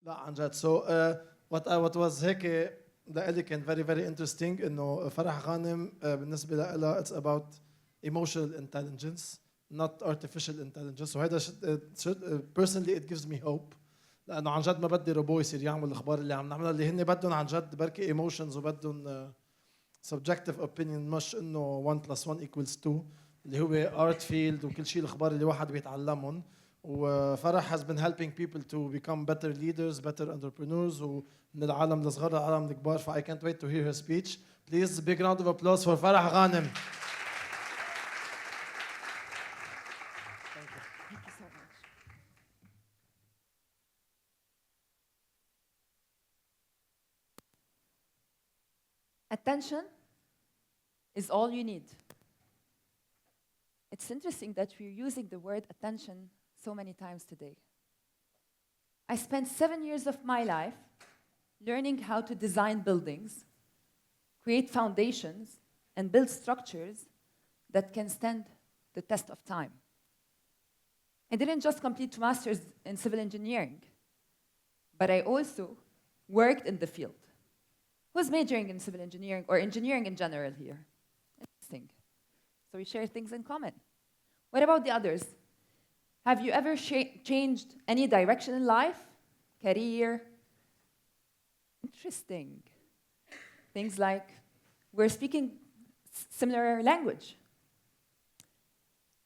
لا عن جد. So what was هيك لإلي كان very very interesting إنه فرح غانم بالنسبة لها it's about emotional intelligence not artificial intelligence. وهذا personally it gives me hope لأنه عن جد ما بدي روبو يصير يعمل الأخبار اللي عم نعملها اللي هن بدهم عن جد بركي emotions وبدهم subjective opinion مش إنه 1 + 1 = 2 اللي هو art field وكل شيء الأخبار اللي واحد بيتعلمهم. وفرح has been helping people to become better leaders, better entrepreneurs ومن العالم الصغار للعالم الكبار. ف I can't wait to hear her speech. Please big round of applause for Farah Ghanem. Thank you so much. Attention is all you need. It's interesting that we're using the word attention so many times today. I spent 7 years of my life learning how to design buildings, create foundations, and build structures that can stand the test of time. I didn't just complete master's in civil engineering, but I also worked in the field. Who's majoring in civil engineering or engineering in general here? Interesting. So we share things in common. What about the others? Have you ever changed any direction in life? Career? Interesting. Things like we're speaking similar language.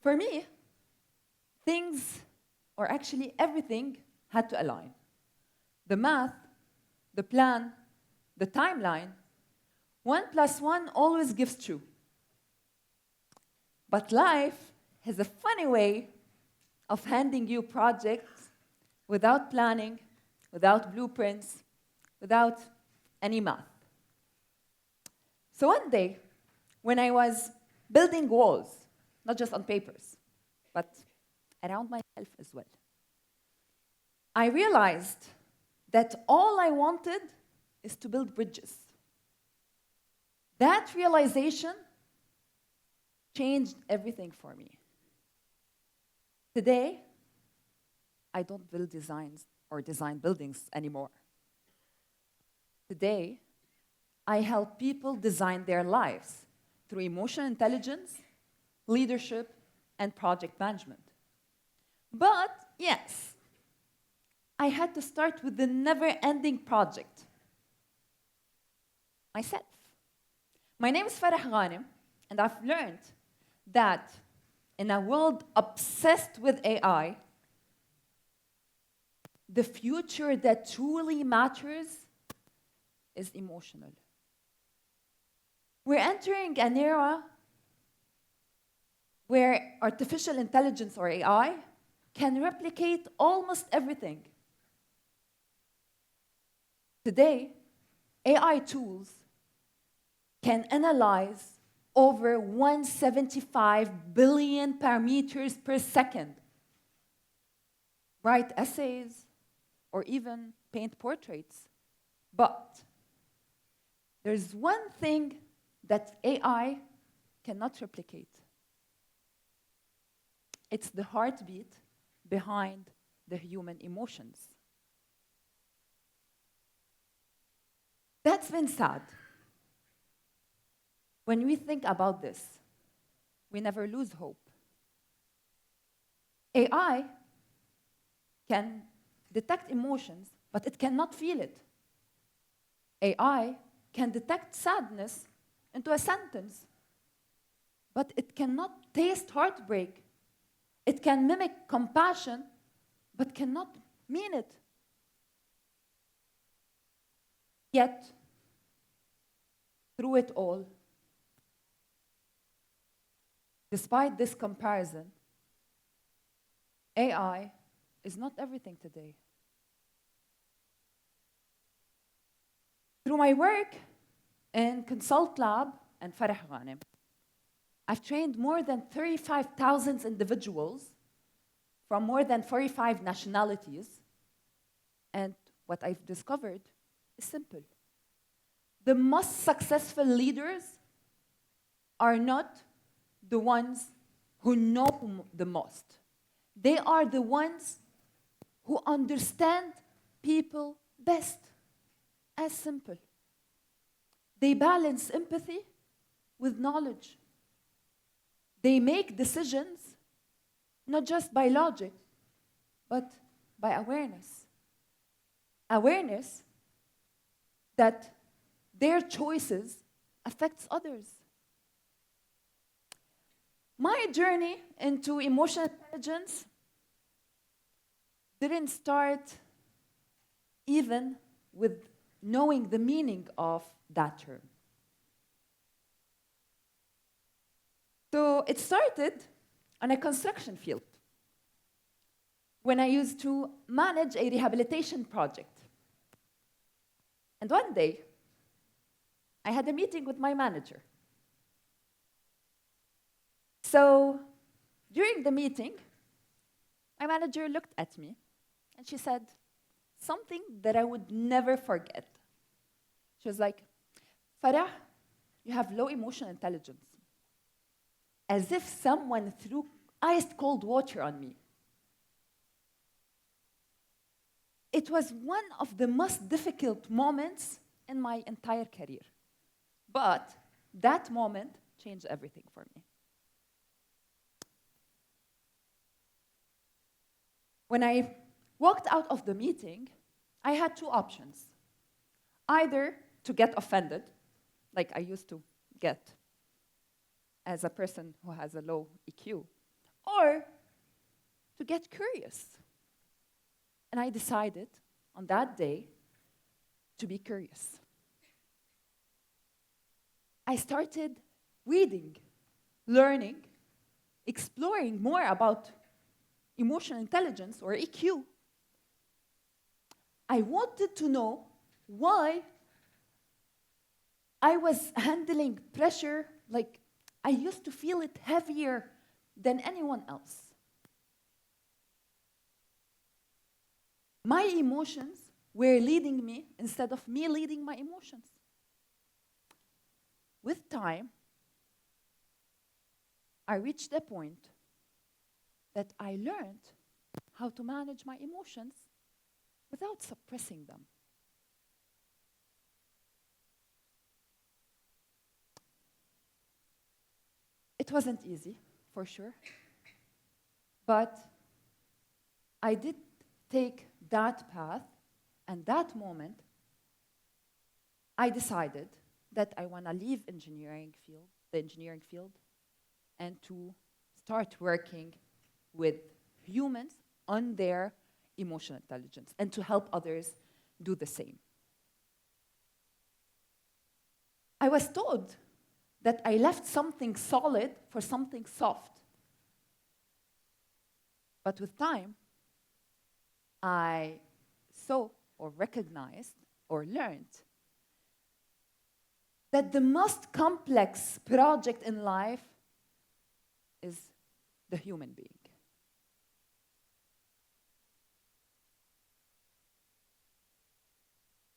For me, things, or actually everything, had to align. The math, the plan, the timeline, 1 + 1 always gives 2. But life has a funny way of handing you projects without planning, without blueprints, without any math. So one day, when I was building walls, not just on papers, but around myself as well, I realized that all I wanted is to build bridges. That realization changed everything for me. Today, I don't build designs or design buildings anymore. Today, I help people design their lives through emotional intelligence, leadership, and project management. But yes, I had to start with the never-ending project. Myself. My name is Farah Ghanem, and I've learned that in a world obsessed with AI, the future that truly matters is emotional. We're entering an era where artificial intelligence, or AI, can replicate almost everything. Today, AI tools can analyze over 175 billion parameters per second, write essays, or even paint portraits. But there's one thing that AI cannot replicate. It's the heartbeat behind the human emotions. That's been sad. When we think about this, we never lose hope. AI can detect emotions, but it cannot feel it. AI can detect sadness into a sentence, but it cannot taste heartbreak. It can mimic compassion, but cannot mean it. Yet, through it all, despite this comparison, AI is not everything today. Through my work in CNSLT Lab and Farah Ghanem, I've trained more than 35,000 individuals from more than 45 nationalities. And what I've discovered is simple. The most successful leaders are not the ones who know the most. They are the ones who understand people best. As simple. They balance empathy with knowledge. They make decisions not just by logic, but by awareness. Awareness that their choices affects others. My journey into emotional intelligence didn't start even with knowing the meaning of that term. So it started on a construction field when I used to manage a rehabilitation project. And one day, I had a meeting with my manager. So during the meeting, my manager looked at me and she said something that I would never forget. She was like, Farah, you have low emotional intelligence. As if someone threw ice cold water on me. It was one of the most difficult moments in my entire career. But that moment changed everything for me. When I walked out of the meeting, I had two options. Either to get offended, like I used to get as a person who has a low EQ, or to get curious. And I decided on that day to be curious. I started reading, learning, exploring more about emotional intelligence or EQ. I wanted to know why I was handling pressure like I used to feel it heavier than anyone else. My emotions were leading me instead of me leading my emotions. With time, I reached a point that I learned how to manage my emotions without suppressing them. It wasn't easy, for sure, but I did take that path, and that moment, I decided that I want to leave the engineering field, and to start working with humans on their emotional intelligence, and to help others do the same. I was told that I left something solid for something soft. But with time, I saw or recognized or learned that the most complex project in life is the human being.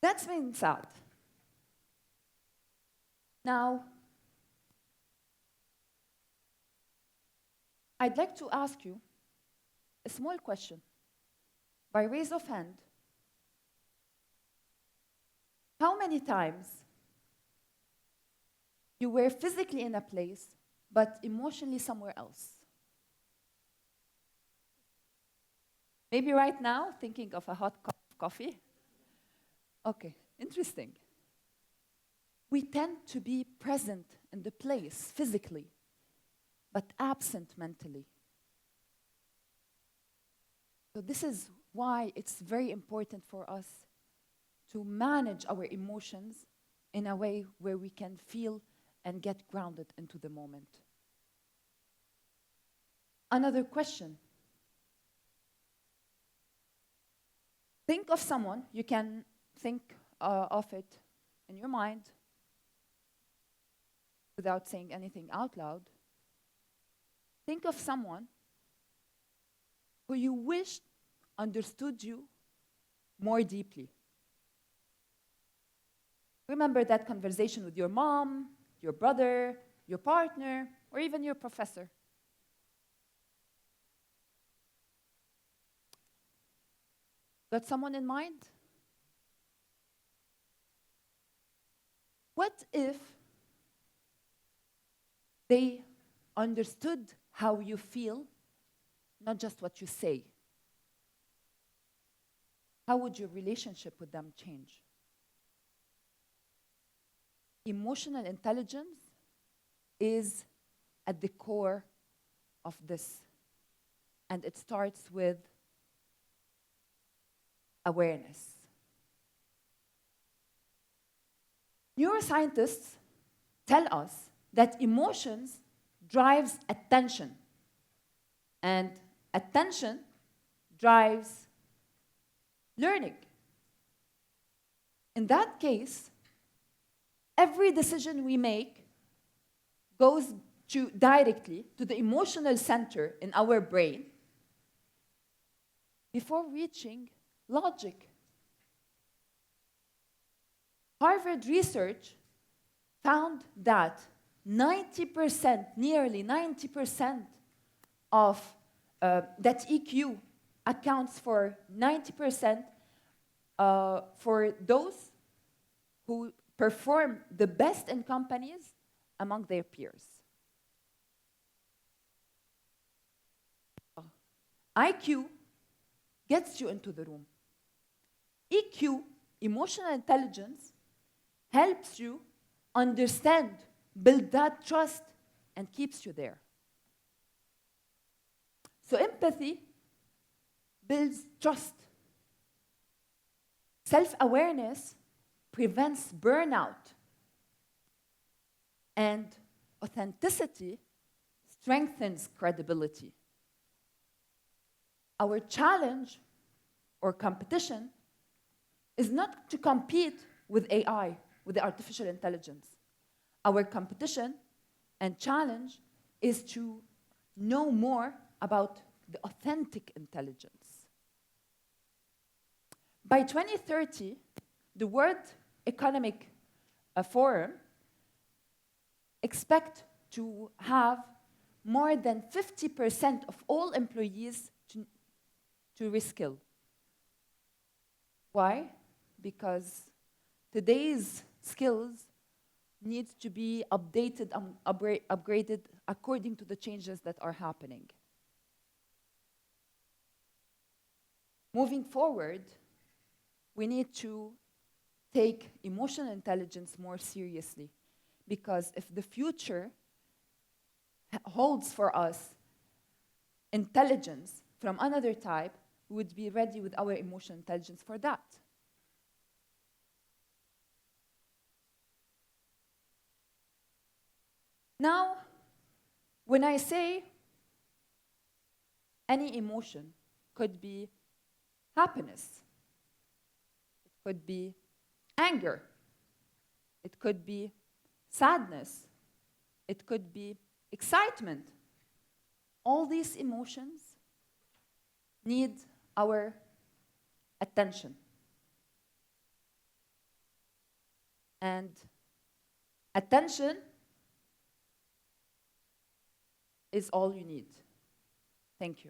That's been sad. Now, I'd like to ask you a small question. By raise of hand, how many times you were physically in a place, but emotionally somewhere else? Maybe right now, thinking of a hot cup of coffee? Okay, interesting. We tend to be present in the place physically, but absent mentally. So this is why it's very important for us to manage our emotions in a way where we can feel and get grounded into the moment. Another question. Think of someone, you can think of it in your mind without saying anything out loud. Think of someone who you wished understood you more deeply. Remember that conversation with your mom, your brother, your partner, or even your professor. Got someone in mind? if they understood how you feel, not just what you say? How would your relationship with them change? Emotional intelligence is at the core of this, and it starts with awareness. Neuroscientists tell us that emotions drives attention, and attention drives learning. In that case, every decision we make goes directly to the emotional center in our brain before reaching logic. Harvard research found that 90%, nearly 90% of that EQ accounts for 90% for those who perform the best in companies among their peers. IQ gets you into the room. EQ, emotional intelligence, helps you understand, build that trust, and keeps you there. So empathy builds trust. Self-awareness prevents burnout. And authenticity strengthens credibility. Our challenge or competition is not to compete with AI, with the artificial intelligence. Our competition and challenge is to know more about the authentic intelligence. By 2030, the World Economic Forum expect to have more than 50% of all employees to reskill. Why? Because today's skills need to be updated and upgraded according to the changes that are happening. Moving forward, we need to take emotional intelligence more seriously, because if the future holds for us intelligence from another type, we would be ready with our emotional intelligence for that. Now, when I say any emotion could be happiness, it could be anger, it could be sadness, it could be excitement. All these emotions need our attention. And attention is all you need. Thank you.